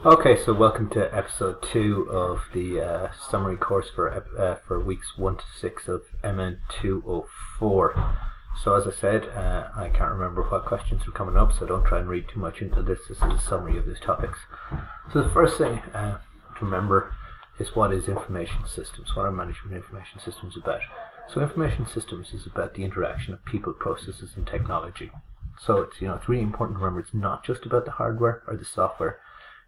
Okay, so welcome to episode 2 of the summary course for weeks 1 to 6 of MN204. So as I said, I can't remember what questions were coming up, so don't try and read too much into this. This is a summary of these topics. So the first thing to remember is what is information systems, what are management information systems about. So information systems is about the interaction of people, processes and technology. So it's really important to remember it's not just about the hardware or the software.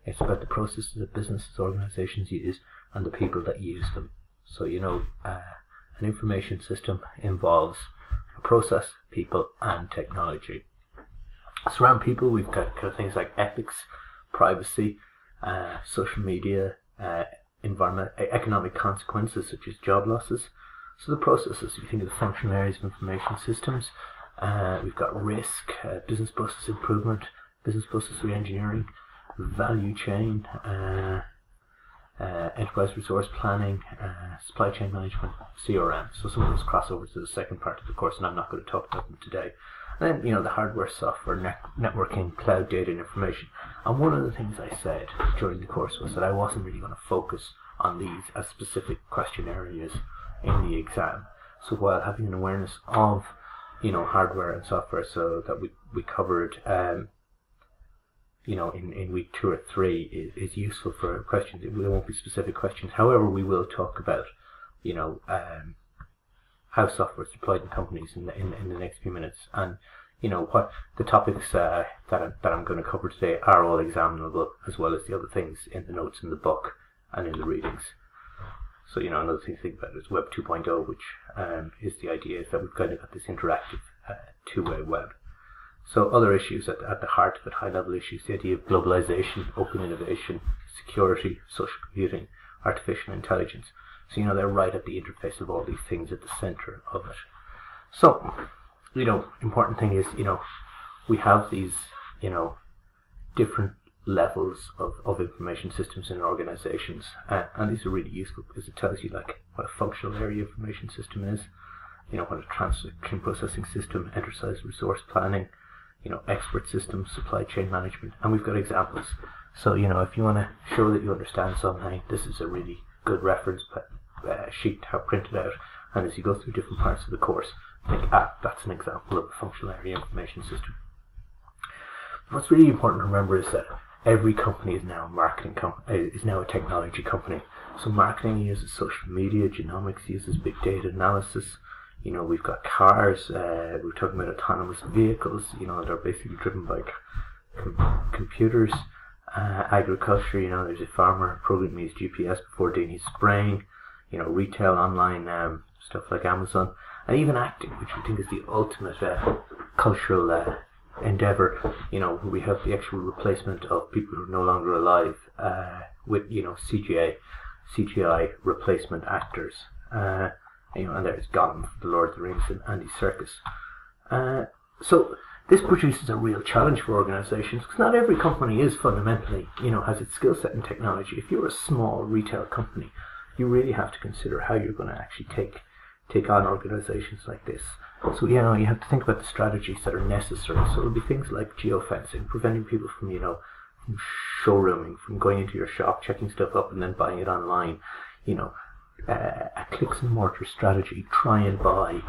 It's about the processes that businesses, organizations use and the people that use them. So, an information system involves a process, people, and technology. So around people, we've got kind of things like ethics, privacy, social media, environment, economic consequences such as job losses. So the processes, if you think of the functional areas of information systems, we've got risk, business process improvement, business process re-engineering, value chain, enterprise resource planning, supply chain management, CRM. So some of those cross over to the second part of the course, and I'm not going to talk about them today. And then, the hardware, software, networking, cloud data and information. And one of the things I said during the course was that I wasn't really going to focus on these as specific question areas in the exam. So while having an awareness of, hardware and software, so that we covered in week 2 or 3 is useful for questions. It won't be specific questions. However, we will talk about, how software is deployed in companies in the next few minutes. And, what the topics that I'm going to cover today are all examinable, as well as the other things in the notes in the book and in the readings. So, another thing to think about is Web 2.0, which is the idea is that we've kind of got this interactive two-way web. So other issues at the heart of it, high-level issues, the idea of globalization, open innovation, security, social computing, artificial intelligence. So, they're right at the interface of all these things at the center of it. So, important thing is, we have these, different levels of information systems in organizations. And these are really useful because it tells you, what a functional area information system is, what a transaction processing system, enterprise resource planning, expert systems, supply chain management, and we've got examples. So, if you want to show that you understand something, this is a really good reference sheet to have printed out, and as you go through different parts of the course, think, that's an example of a functional area information system. What's really important to remember is that every company is now a technology company. So marketing uses social media, genomics uses big data analysis. We've got cars, we're talking about autonomous vehicles, that are basically driven by computers. Agriculture, there's a farmer programming his GPS before doing his spraying. Retail, online, stuff like Amazon. And even acting, which we think is the ultimate cultural endeavour. We have the actual replacement of people who are no longer alive with, CGI replacement actors. And there's Gollum from The Lord of the Rings and Andy Serkis. So this produces a real challenge for organizations because not every company is fundamentally, has its skill set in technology. If you're a small retail company, you really have to consider how you're going to actually take on organizations like this. So, you have to think about the strategies that are necessary. So it'll be things like geofencing, preventing people from, from showrooming, from going into your shop, checking stuff up and then buying it online, a clicks and mortar strategy, try and buy,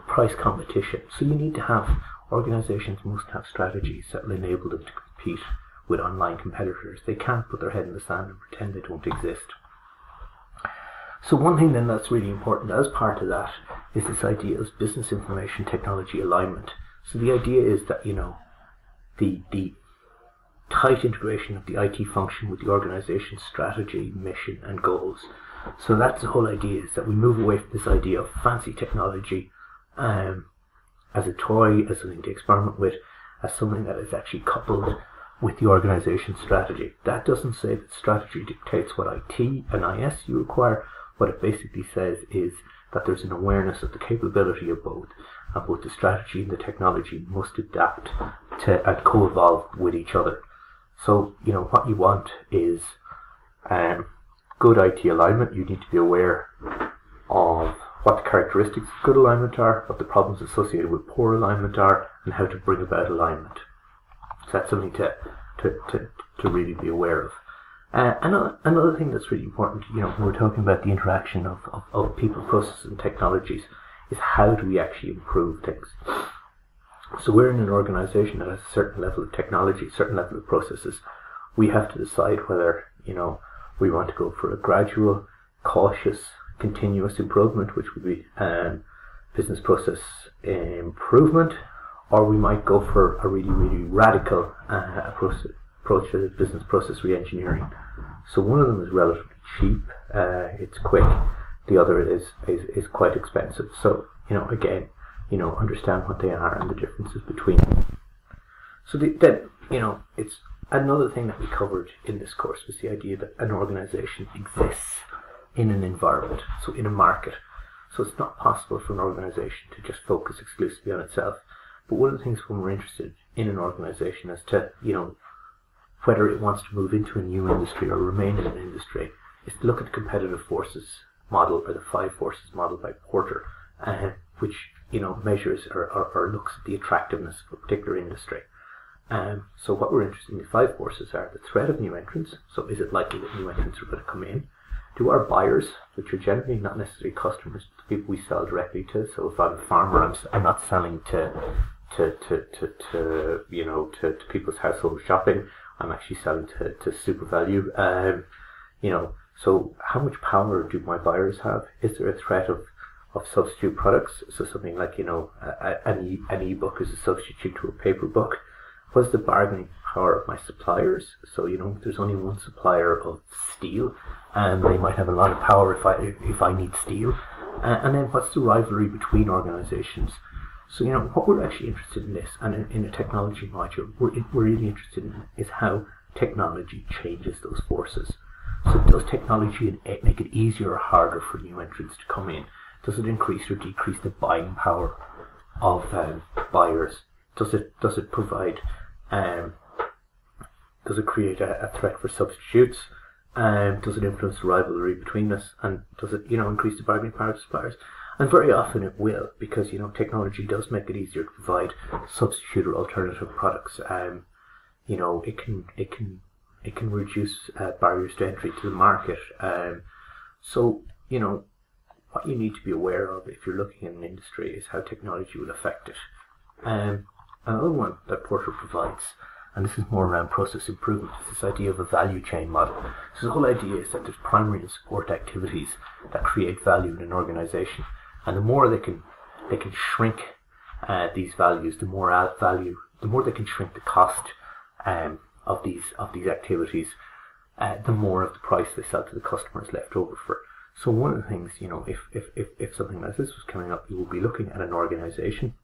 price competition. So you need to have, organizations must have strategies that will enable them to compete with online competitors. They can't put their head in the sand and pretend they don't exist. So one thing then that's really important as part of that is this idea of business information technology alignment. So the idea is that, the tight integration of the IT function with the organization's strategy, mission and goals. So that's the whole idea, is that we move away from this idea of fancy technology as a toy, as something to experiment with, as something that is actually coupled with the organization's strategy. That doesn't say that strategy dictates what IT and IS you require. What it basically says is that there's an awareness of the capability of both, and both the strategy and the technology must adapt to and co-evolve with each other. So, what you want is good IT alignment. You need to be aware of what the characteristics of good alignment are, what the problems associated with poor alignment are, and how to bring about alignment. So that's something to really be aware of. Another thing that's really important, when we're talking about the interaction of people, processes, and technologies, is how do we actually improve things? So we're in an organization that has a certain level of technology, a certain level of processes. We have to decide whether, we want to go for a gradual, cautious, continuous improvement, which would be business process improvement, or we might go for a really, really radical approach to business process re-engineering. So one of them is relatively cheap, it's quick. The other is quite expensive. So again, understand what they are and the differences between them. So it's another thing that we covered in this course was the idea that an organization exists in an environment, so in a market. So it's not possible for an organization to just focus exclusively on itself. But one of the things when we're interested in an organization as to, whether it wants to move into a new industry or remain in an industry, is to look at the competitive forces model, or the 5 forces model by Porter, which, measures or looks at the attractiveness of a particular industry. So what we're interested in, the 5 forces are the threat of new entrants. So is it likely that new entrants are going to come in? Do our buyers, which are generally not necessarily customers, the people we sell directly to. So if I'm a farmer, I'm not selling to people's household shopping. I'm actually selling to super value. So how much power do my buyers have? Is there a threat of substitute products? So something like, an e-book is a substitute to a paper book. What's the bargaining power of my suppliers? So, if there's only one supplier of steel, and they might have a lot of power if I need steel. And then what's the rivalry between organizations? So, what we're actually interested in this, and in a technology module, we're really interested in is how technology changes those forces. So does technology make it easier or harder for new entrants to come in? Does it increase or decrease the buying power of buyers? Does it provide, does it create a threat for substitutes? Does it influence the rivalry between us? And does it, increase the bargaining power of suppliers? And very often it will, because, technology does make it easier to provide substitute or alternative products. It can reduce barriers to entry to the market. So, what you need to be aware of if you're looking at an industry is how technology will affect it. Another one that Porter provides, and this is more around process improvement, is this idea of a value chain model. So the whole idea is that there's primary and support activities that create value in an organization, and the more they can shrink these values, the more value, the more they can shrink the cost of these activities, the more of the price they sell to the customer is left over for. So one of the things, if something like this was coming up, you will be looking at an organization.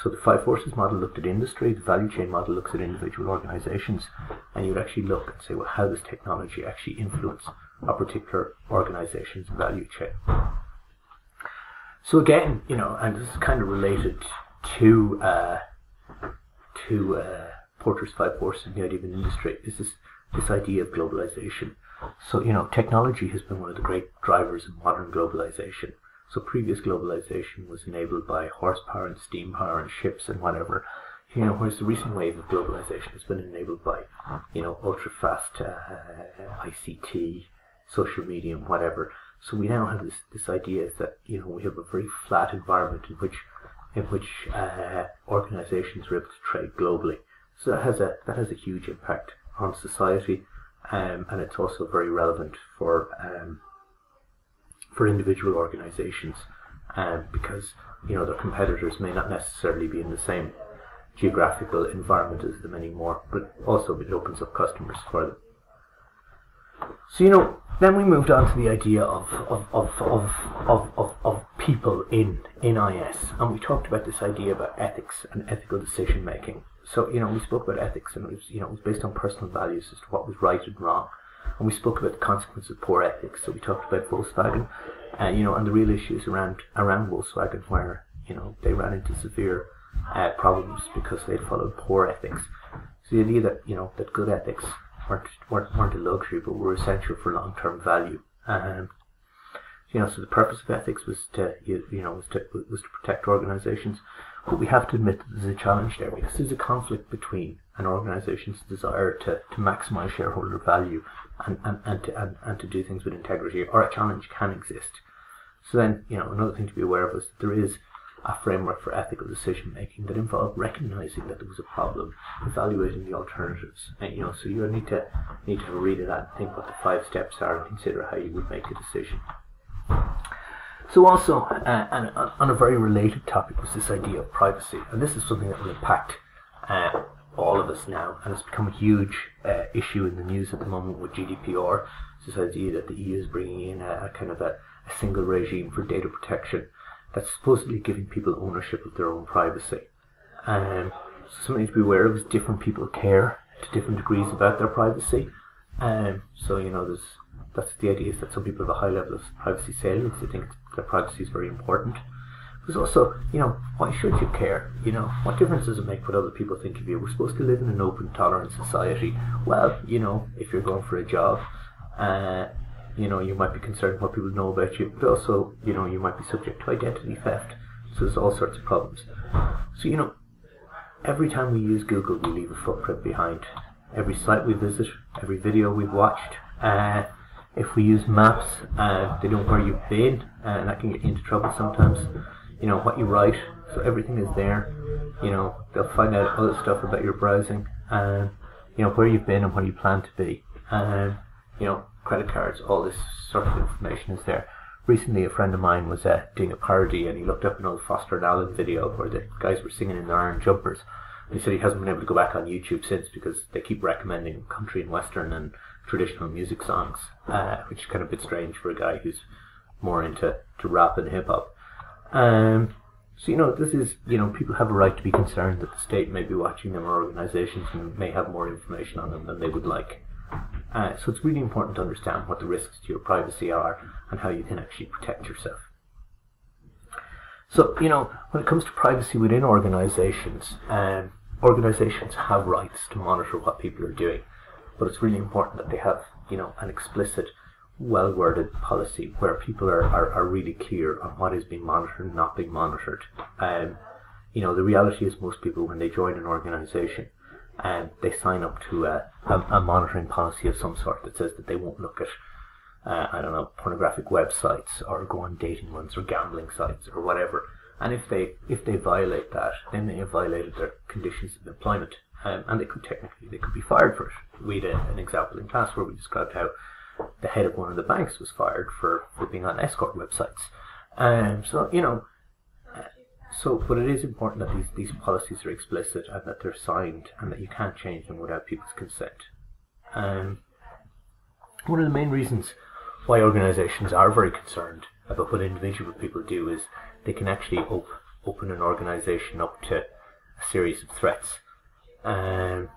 So the 5 forces model looked at industry, the value chain model looks at individual organizations, and you would actually look and say, well, how does technology actually influence a particular organization's value chain? So again, and this is kind of related to Porter's 5 forces and the idea of an industry, is this idea of globalization. So, technology has been one of the great drivers of modern globalization. So previous globalization was enabled by horsepower and steam power and ships and whatever. Whereas the recent wave of globalization has been enabled by, ultra-fast ICT, social media and whatever. So we now have this idea that, we have a very flat environment in which organizations are able to trade globally. So that has a huge impact on society, and it's also very relevant for individual organizations, because their competitors may not necessarily be in the same geographical environment as them anymore, but also it opens up customers for them. So then we moved on to the idea of people in IS, and we talked about this idea about ethics and ethical decision making. So we spoke about ethics, and it was based on personal values as to what was right and wrong. And we spoke about the consequences of poor ethics. So we talked about Volkswagen, and the real issues around Volkswagen, where they ran into severe problems because they followed poor ethics. So the idea that that good ethics weren't a luxury, but were essential for long-term value. So the purpose of ethics was to protect organizations. But we have to admit that there's a challenge there, because there's a conflict between an organization's desire to maximize shareholder value and to do things with integrity, or a challenge can exist. So then, another thing to be aware of is that there is a framework for ethical decision making that involved recognizing that there was a problem, evaluating the alternatives, and so you need to read it out and think what the 5 steps are and consider how you would make a decision. So also, and on a very related topic, was this idea of privacy, and this is something that will impact all of us now, and it's become a huge issue in the news at the moment with GDPR. It's this idea that the EU is bringing in a kind of a single regime for data protection that's supposedly giving people ownership of their own privacy. So something to be aware of is different people care to different degrees about their privacy. So that's the idea, is that some people have a high level of privacy salience. They think their privacy is very important. There's also, why should you care? What difference does it make what other people think of you? We're supposed to live in an open, tolerant society. Well, if you're going for a job, you might be concerned what people know about you, but also, you might be subject to identity theft. So there's all sorts of problems. So, every time we use Google, we leave a footprint behind. Every site we visit, every video we've watched. If we use maps, they know where you've been, and that can get you into trouble sometimes. What you write, so everything is there. They'll find out other stuff about your browsing, and where you've been and where you plan to be. Credit cards, all this sort of information is there. Recently, a friend of mine was doing a parody, and he looked up an old Foster and Allen video where the guys were singing in their iron jumpers. And he said he hasn't been able to go back on YouTube since, because they keep recommending country and western and traditional music songs, which is kind of a bit strange for a guy who's more into rap and hip hop. So this is, people have a right to be concerned that the state may be watching them, or organizations may have more information on them than they would like. So it's really important to understand what the risks to your privacy are and how you can actually protect yourself. So, when it comes to privacy within organizations, organizations have rights to monitor what people are doing, but it's really important that they have, an explicit, well-worded policy where people are really clear on what is being monitored and not being monitored. The reality is most people, when they join an organization, they sign up to a monitoring policy of some sort that says that they won't look at, pornographic websites, or go on dating ones or gambling sites or whatever. And if they violate that, then they have violated their conditions of employment, and they could be fired for it. We had an example in class where we described how the head of one of the banks was fired for being on escort websites. But it is important that these policies are explicit and that they're signed and that you can't change them without people's consent. One of the main reasons why organizations are very concerned about what individual people do is they can actually open an organization up to a series of threats. So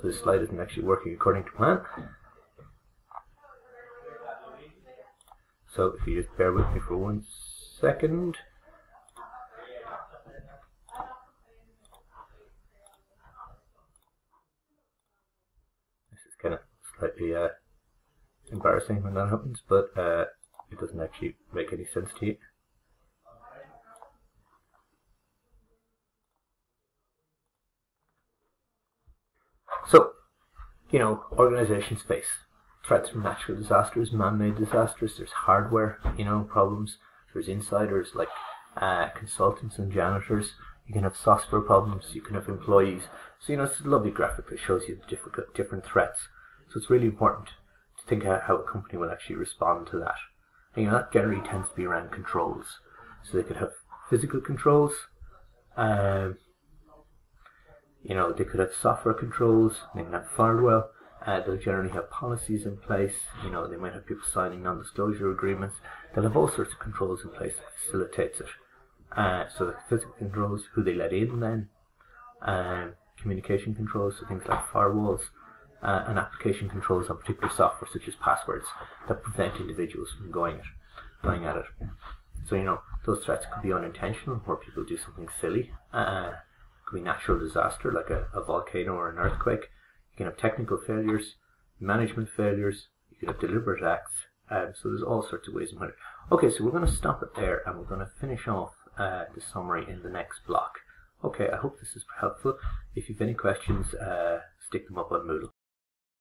this slide isn't actually working according to plan. So if you just bear with me for 1 second. This is kind of slightly embarrassing when that happens, but it doesn't actually make any sense to you. So, organizations face threats from natural disasters, man-made disasters. There's hardware, problems. There's insiders like consultants and janitors. You can have software problems. You can have employees. So, it's a lovely graphic that shows you the different threats. So it's really important to think how a company will actually respond to that. And, that generally tends to be around controls. So they could have physical controls. They could have software controls. They can have firewall. They'll generally have policies in place. They might have people signing non-disclosure agreements. They'll have all sorts of controls in place that facilitates it. So the physical controls, who they let in then, communication controls, so things like firewalls, and application controls on particular software such as passwords that prevent individuals from going at it. So those threats could be unintentional, where people do something silly. It could be natural disaster like a volcano or an earthquake. You can have technical failures, management failures, you can have deliberate acts, so there's all sorts of ways in it. Okay, so we're going to stop it there, and we're going to finish off the summary in the next block. Okay, I hope this is helpful. If you have any questions, stick them up on Moodle.